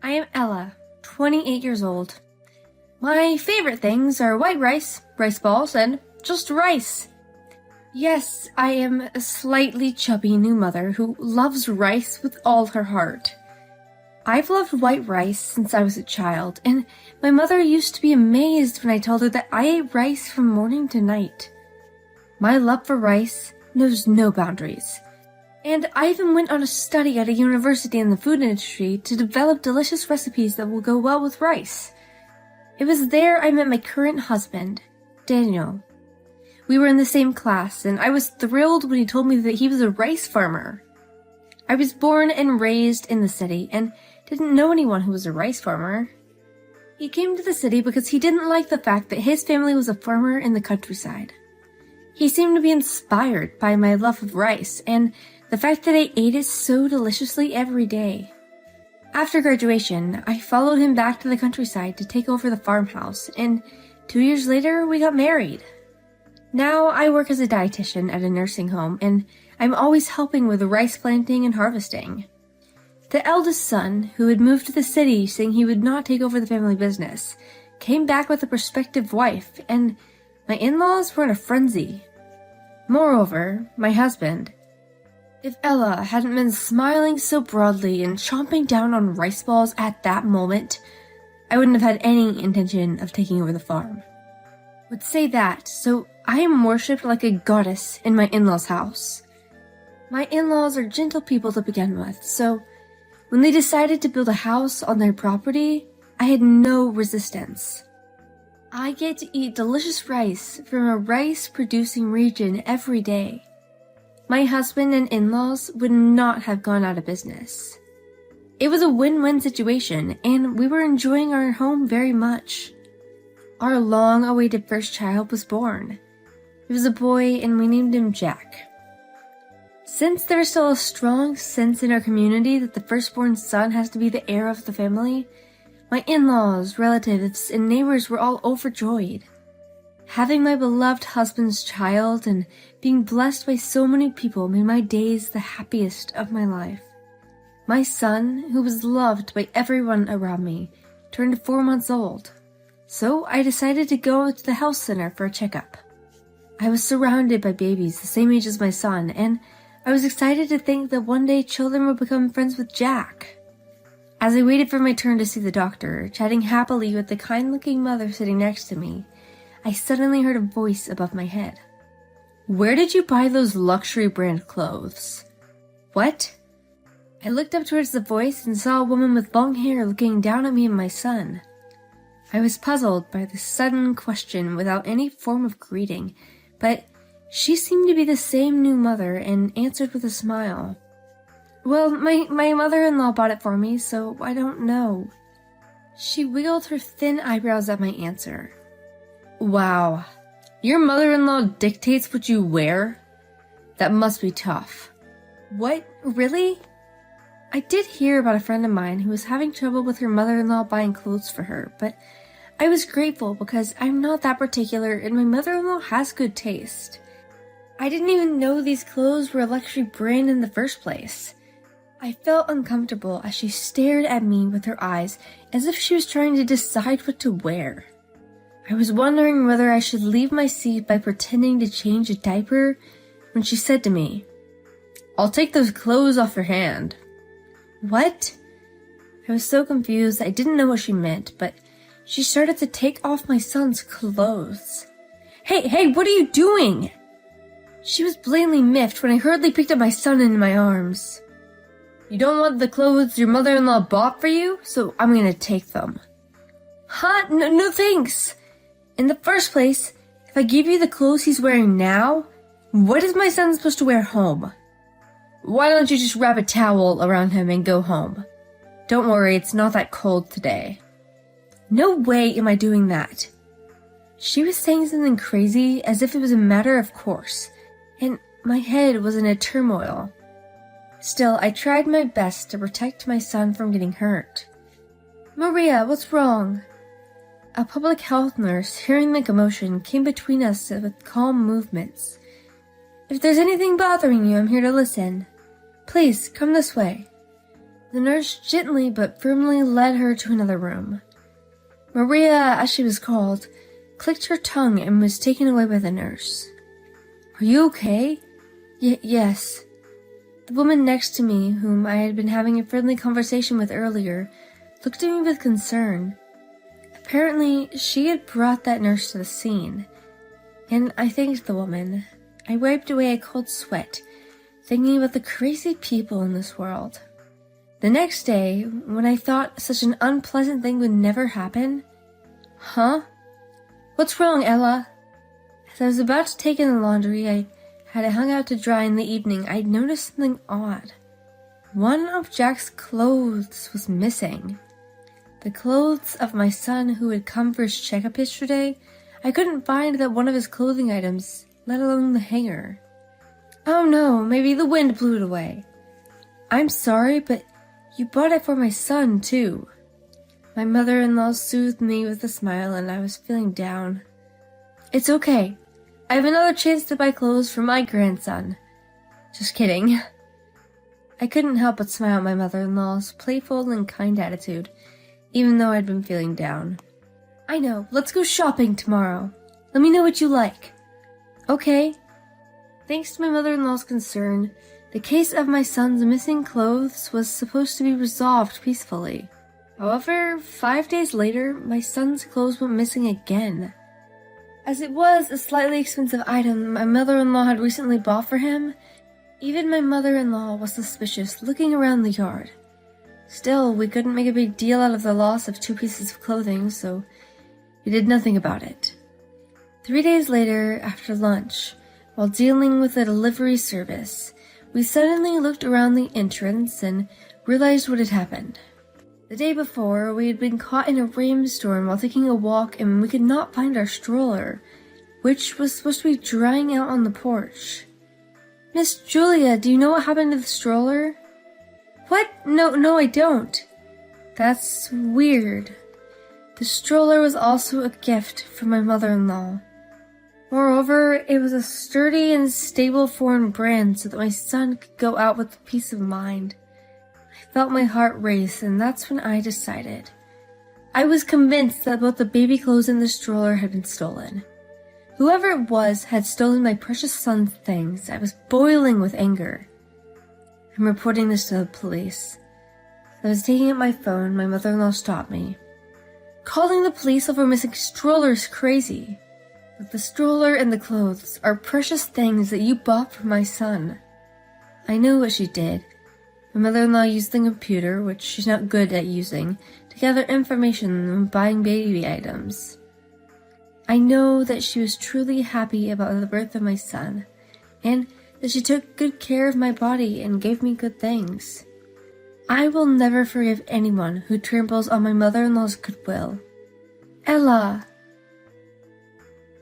I am Ella, 28 years old. My favorite things are white rice, rice balls, and just rice. Yes, I am a slightly chubby new mother who loves rice with all her heart. I've loved white rice since I was a child, and my mother used to be amazed when I told her that I ate rice from morning to night. My love for rice knows no boundaries. And I even went on a study at a university in the food industry to develop delicious recipes that will go well with rice. It was there I met my current husband, Daniel. We were in the same class, and I was thrilled when he told me that he was a rice farmer. I was born and raised in the city and didn't know anyone who was a rice farmer. He came to the city because he didn't like the fact that his family was a farmer in the countryside. He seemed to be inspired by my love of rice and the fact that I ate it so deliciously every day. After graduation, I followed him back to the countryside to take over the farmhouse, and 2 years later, we got married. Now I work as a dietitian at a nursing home, and I'm always helping with the rice planting and harvesting. The eldest son, who had moved to the city saying he would not take over the family business, came back with a prospective wife, and my in-laws were in a frenzy. Moreover, my husband. If Ella hadn't been smiling so broadly and chomping down on rice balls at that moment, I wouldn't have had any intention of taking over the farm. Would say that, so I am worshipped like a goddess in my in-laws' house. My in-laws are gentle people to begin with, so when they decided to build a house on their property, I had no resistance. I get to eat delicious rice from a rice-producing region every day. My husband and in-laws would not have gone out of business. It was a win-win situation, and we were enjoying our home very much. Our long-awaited first child was born. He was a boy, and we named him Jack. Since there is still a strong sense in our community that the firstborn son has to be the heir of the family, my in-laws, relatives, and neighbors were all overjoyed. Having my beloved husband's child and being blessed by so many people made my days the happiest of my life. My son, who was loved by everyone around me, turned 4 months old, so I decided to go to the health center for a checkup. I was surrounded by babies the same age as my son, and I was excited to think that one day children would become friends with Jack. As I waited for my turn to see the doctor, chatting happily with the kind-looking mother sitting next to me, I suddenly heard a voice above my head. "Where did you buy those luxury brand clothes?" "What?" I looked up towards the voice and saw a woman with long hair looking down at me and my son. I was puzzled by the sudden question without any form of greeting, but she seemed to be the same new mother and answered with a smile. "Well, my mother-in-law bought it for me, so I don't know." She wiggled her thin eyebrows at my answer. "Wow, your mother-in-law dictates what you wear? That must be tough." "What? Really?" I did hear about a friend of mine who was having trouble with her mother-in-law buying clothes for her, but I was grateful because I'm not that particular and my mother-in-law has good taste. I didn't even know these clothes were a luxury brand in the first place. I felt uncomfortable as she stared at me with her eyes as if she was trying to decide what to wear. I was wondering whether I should leave my seat by pretending to change a diaper when she said to me, "I'll take those clothes off your hand." "What?" I was so confused I didn't know what she meant, but she started to take off my son's clothes. Hey, what are you doing?" She was blatantly miffed when I hurriedly picked up my son in my arms. "You don't want the clothes your mother-in-law bought for you, so I'm gonna take them." "Huh? No thanks. In the first place, if I give you the clothes he's wearing now, what is my son supposed to wear home? Why don't you just wrap a towel around him and go home? Don't worry, it's not that cold today." No way am I doing that. She was saying something crazy as if it was a matter of course, and my head was in a turmoil. Still, I tried my best to protect my son from getting hurt. "Maria, what's wrong?" A public health nurse, hearing the commotion, came between us with calm movements. "If there's anything bothering you, I'm here to listen. Please, come this way." The nurse gently but firmly led her to another room. Maria, as she was called, clicked her tongue and was taken away by the nurse. "Are you okay?" Yes. The woman next to me, whom I had been having a friendly conversation with earlier, looked at me with concern. Apparently, she had brought that nurse to the scene, and I thanked the woman. I wiped away a cold sweat, thinking about the crazy people in this world. The next day, when I thought such an unpleasant thing would never happen... Huh? What's wrong, Ella? As I was about to take in the laundry I had it hung out to dry in the evening, I'd noticed something odd. One of Jack's clothes was missing. The clothes of my son who had come for his checkup yesterday. I couldn't find that one of his clothing items, let alone the hanger. Oh no, maybe the wind blew it away. I'm sorry, but you bought it for my son, too. My mother-in-law soothed me with a smile, and I was feeling down. It's okay. I have another chance to buy clothes for my grandson. Just kidding. I couldn't help but smile at my mother-in-law's playful and kind attitude, even though I'd been feeling down. I know. Let's go shopping tomorrow. Let me know what you like. Okay. Thanks to my mother-in-law's concern, the case of my son's missing clothes was supposed to be resolved peacefully. However, 5 days later, my son's clothes went missing again. As it was a slightly expensive item my mother-in-law had recently bought for him, even my mother-in-law was suspicious, looking around the yard. Still, we couldn't make a big deal out of the loss of 2 pieces of clothing, so we did nothing about it. 3 days later, after lunch, while dealing with a delivery service, we suddenly looked around the entrance and realized what had happened. The day before, we had been caught in a rainstorm while taking a walk and we could not find our stroller, which was supposed to be drying out on the porch. Miss Julia, do you know what happened to the stroller? What? No, I don't. That's weird. The stroller was also a gift from my mother-in-law. Moreover, it was a sturdy and stable foreign brand so that my son could go out with peace of mind. I felt my heart race, and that's when I decided. I was convinced that both the baby clothes and the stroller had been stolen. Whoever it was had stolen my precious son's things. I was boiling with anger. I'm reporting this to the police. As I was taking out my phone, my mother-in-law stopped me. Calling the police over missing stroller is crazy. But the stroller and the clothes are precious things that you bought for my son. I knew what she did. My mother-in-law used the computer, which she's not good at using, to gather information when buying baby items. I know that she was truly happy about the birth of my son, and that she took good care of my body and gave me good things. I will never forgive anyone who tramples on my mother-in-law's goodwill. Ella!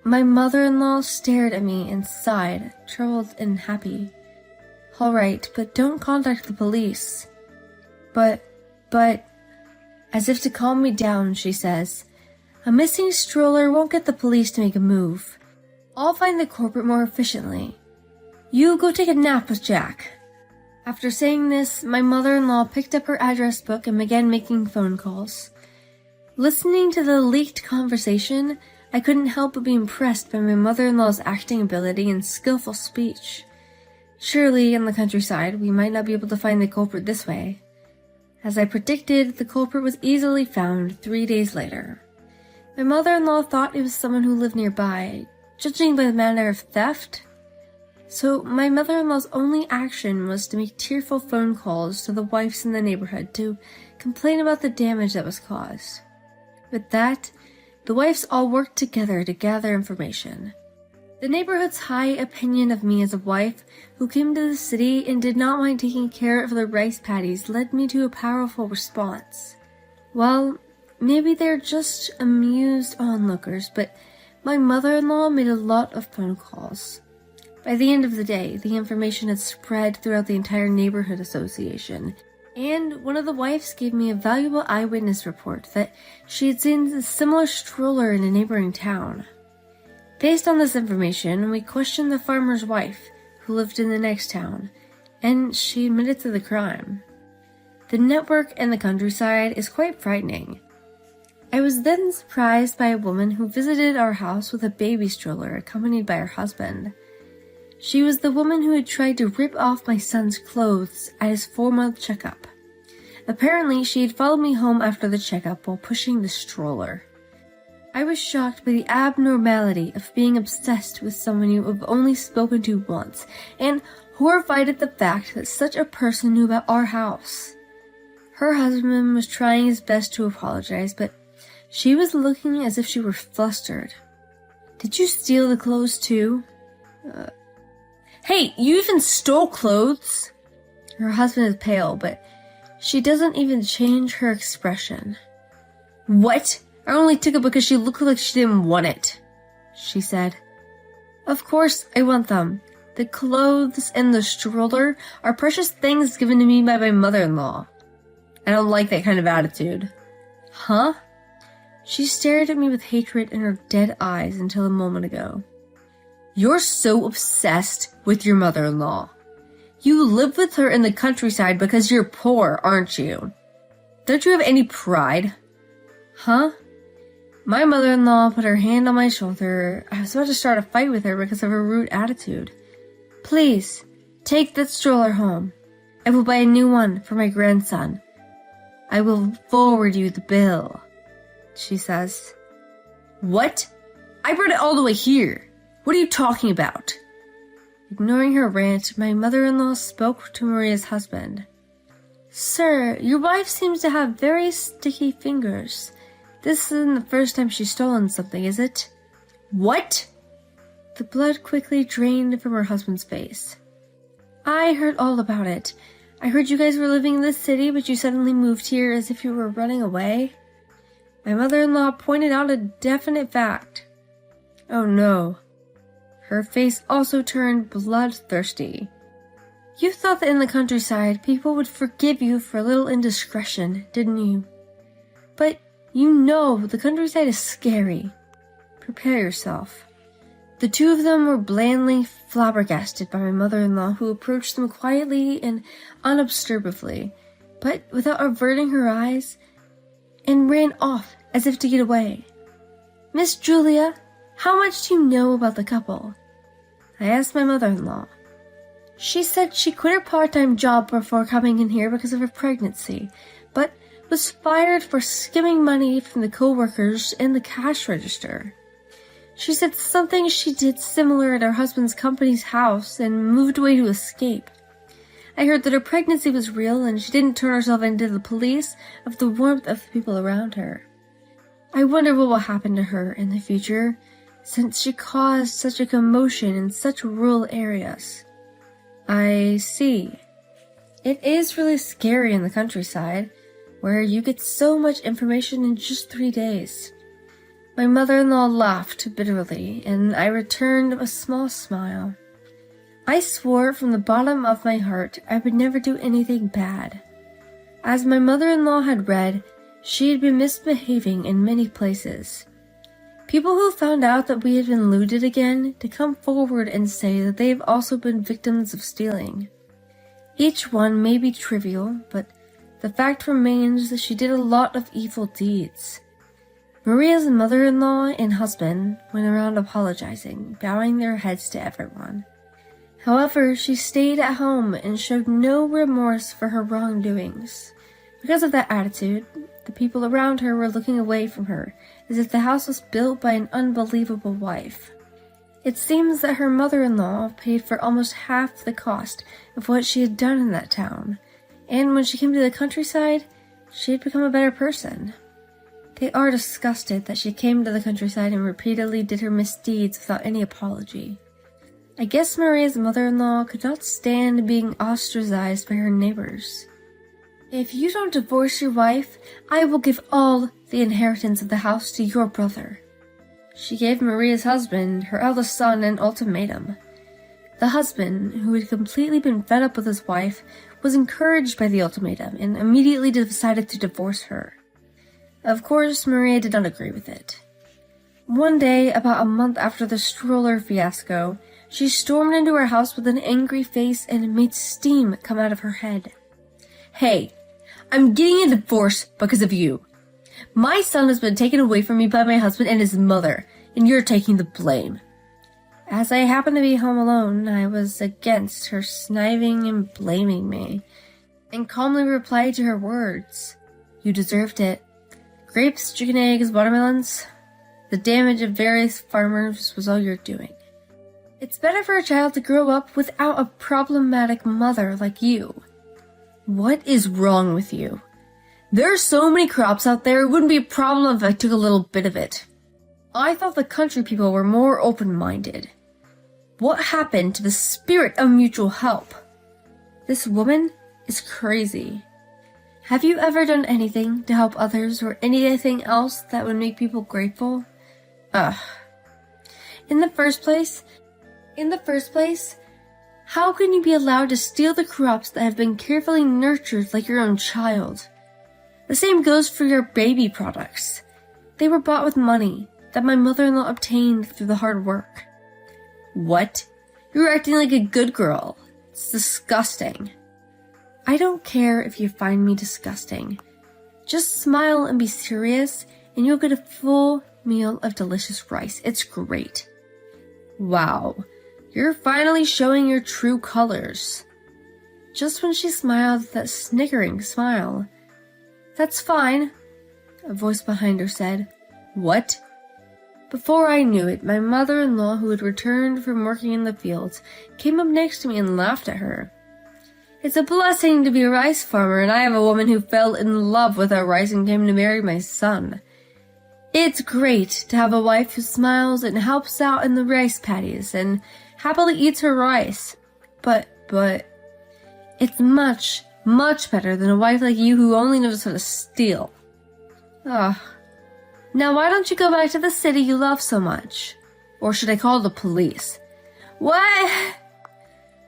My mother-in-law stared at me and sighed, troubled and happy. All right, but don't contact the police. But, as if to calm me down, she says, a missing stroller won't get the police to make a move. I'll find the culprit more efficiently. You go take a nap with Jack. After saying this, my mother-in-law picked up her address book and began making phone calls. Listening to the leaked conversation, I couldn't help but be impressed by my mother-in-law's acting ability and skillful speech. Surely, in the countryside, we might not be able to find the culprit this way. As I predicted, the culprit was easily found 3 days later. My mother-in-law thought it was someone who lived nearby, judging by the manner of theft. So my mother-in-law's only action was to make tearful phone calls to the wives in the neighborhood to complain about the damage that was caused. With that, the wives all worked together to gather information. The neighborhood's high opinion of me as a wife who came to the city and did not mind taking care of the rice paddies led me to a powerful response. Well, maybe they're just amused onlookers, but my mother-in-law made a lot of phone calls. By the end of the day, the information had spread throughout the entire neighborhood association, and one of the wives gave me a valuable eyewitness report that she had seen a similar stroller in a neighboring town. Based on this information, we questioned the farmer's wife, who lived in the next town, and she admitted to the crime. The network in the countryside is quite frightening. I was then surprised by a woman who visited our house with a baby stroller accompanied by her husband. She was the woman who had tried to rip off my son's clothes at his 4-month checkup. Apparently, she had followed me home after the checkup while pushing the stroller. I was shocked by the abnormality of being obsessed with someone you have only spoken to once, and horrified at the fact that such a person knew about our house. Her husband was trying his best to apologize, but she was looking as if she were flustered. "Did you steal the clothes too?" Hey, you even stole clothes?" Her husband is pale, but she doesn't even change her expression. "What? I only took it because she looked like she didn't want it," she said. "Of course I want them. The clothes and the stroller are precious things given to me by my mother-in-law." I don't like that kind of attitude. "Huh?" She stared at me with hatred in her dead eyes until a moment ago. "You're so obsessed with your mother-in-law. You live with her in the countryside because you're poor, aren't you? Don't you have any pride?" "Huh?" My mother-in-law put her hand on my shoulder. I was about to start a fight with her because of her rude attitude. "Please, take that stroller home. I will buy a new one for my grandson. I will forward you the bill," she says. "What? I brought it all the way here. What are you talking about?" Ignoring her rant, my mother-in-law spoke to Maria's husband. "Sir, your wife seems to have very sticky fingers. This isn't the first time she's stolen something, is it?" "What?" The blood quickly drained from her husband's face. "I heard all about it. I heard you guys were living in this city, but you suddenly moved here as if you were running away." My mother-in-law pointed out a definite fact. Oh no. Her face also turned bloodthirsty. "You thought that in the countryside people would forgive you for a little indiscretion, didn't you? But you know the countryside is scary. Prepare yourself." The two of them were blandly flabbergasted by my mother-in-law, who approached them quietly and unobtrusively, but without averting her eyes, and ran off as if to get away. "Miss Julia, how much do you know about the couple?" I asked my mother-in-law. She said she quit her part-time job before coming in here because of her pregnancy, but was fired for skimming money from the co-workers in the cash register. She said something she did similar at her husband's company's house and moved away to escape. I heard that her pregnancy was real and she didn't turn herself into the police of the warmth of the people around her. I wonder what will happen to her in the future, since she caused such a commotion in such rural areas. I see. It is really scary in the countryside, where you get so much information in just 3 days. My mother-in-law laughed bitterly, and I returned a small smile. I swore from the bottom of my heart I would never do anything bad. As my mother-in-law had read, she had been misbehaving in many places. People who found out that we had been looted again to come forward and say that they have also been victims of stealing. Each one may be trivial, but the fact remains that she did a lot of evil deeds. Maria's mother-in-law and husband went around apologizing, bowing their heads to everyone. However, she stayed at home and showed no remorse for her wrongdoings. Because of that attitude, the people around her were looking away from her, as if the house was built by an unbelievable wife. It seems that her mother-in-law paid for almost half the cost of what she had done in that town, and when she came to the countryside, she had become a better person. They are disgusted that she came to the countryside and repeatedly did her misdeeds without any apology. I guess Maria's mother-in-law could not stand being ostracized by her neighbors. "If you don't divorce your wife, I will give all the inheritance of the house to your brother." She gave Maria's husband, her eldest son, an ultimatum. The husband, who had completely been fed up with his wife, was encouraged by the ultimatum and immediately decided to divorce her. Of course, Maria did not agree with it. One day, about a month after the stroller fiasco, she stormed into her house with an angry face and made steam come out of her head. "Hey, I'm getting a divorce because of you. My son has been taken away from me by my husband and his mother, and you're taking the blame. As I happened to be home alone, I was against her sniving and blaming me, and calmly replied to her words. You deserved it. Grapes, chicken eggs, watermelons. The damage of various farmers was all you're doing. It's better for a child to grow up without a problematic mother like you. What is wrong with you? There are so many crops out there, it wouldn't be a problem if I took a little bit of it. I thought the country people were more open-minded. What happened to the spirit of mutual help? This woman is crazy. Have you ever done anything to help others or anything else that would make people grateful? In the first place, how can you be allowed to steal the crops that have been carefully nurtured like your own child? The same goes for your baby products. They were bought with money that my mother-in-law obtained through the hard work. What? You're acting like a good girl. It's disgusting. I don't care if you find me disgusting. Just smile and be serious, and you'll get a full meal of delicious rice. It's great. Wow, you're finally showing your true colors. Just when she smiled that snickering smile. That's fine, a voice behind her said. What? Before I knew it, my mother-in-law, who had returned from working in the fields, came up next to me and laughed at her. It's a blessing to be a rice farmer, and I have a woman who fell in love with our rice and came to marry my son. It's great to have a wife who smiles and helps out in the rice paddies and happily eats her rice. But it's much, much better than a wife like you who only knows how to steal. Ugh. Now why don't you go back to the city you love so much? Or should I call the police? What?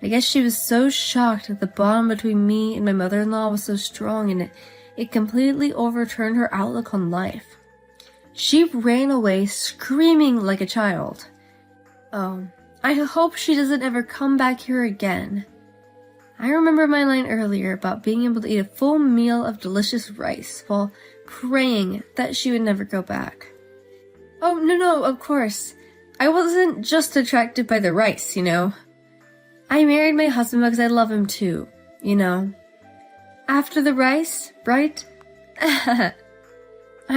I guess she was so shocked that the bond between me and my mother-in-law was so strong, and it completely overturned her outlook on life. She ran away screaming like a child. Oh, I hope she doesn't ever come back here again. I remember my line earlier about being able to eat a full meal of delicious rice while praying that she would never go back. Oh, no, of course. I wasn't just attracted by the rice, you know. I married my husband because I love him too, you know. After the rice, right? I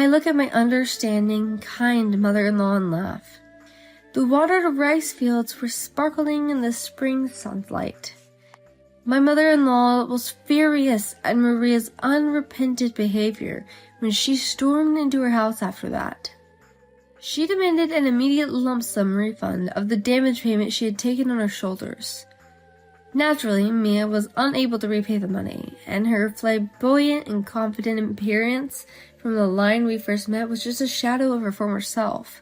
look at my understanding, kind mother-in-law and laugh. The watered rice fields were sparkling in the spring sunlight. My mother-in-law was furious at Maria's unrepentant behavior when she stormed into her house after that. She demanded an immediate lump sum refund of the damage payment she had taken on her shoulders. Naturally, Mia was unable to repay the money, and her flamboyant and confident appearance from the line we first met was just a shadow of her former self.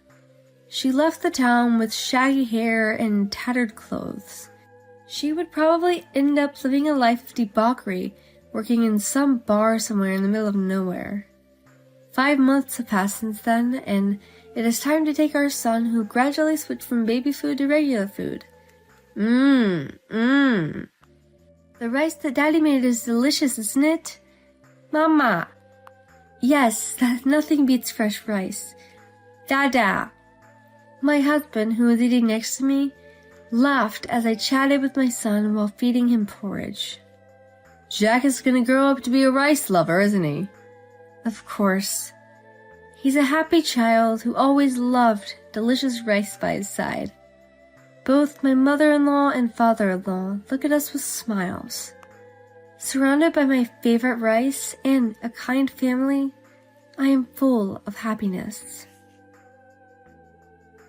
She left the town with shaggy hair and tattered clothes. She would probably end up living a life of debauchery, working in some bar somewhere in the middle of nowhere. 5 months have passed since then, and it is time to take our son, who gradually switched from baby food to regular food. The rice that Daddy made is delicious, isn't it? Mama. Yes, nothing beats fresh rice. Dada. My husband, who was eating next to me, laughed as I chatted with my son while feeding him porridge. Jack is gonna grow up to be a rice lover, isn't he? Of course. He's a happy child who always loved delicious rice by his side. Both my mother-in-law and father-in-law look at us with smiles. Surrounded by my favorite rice and a kind family, I am full of happiness.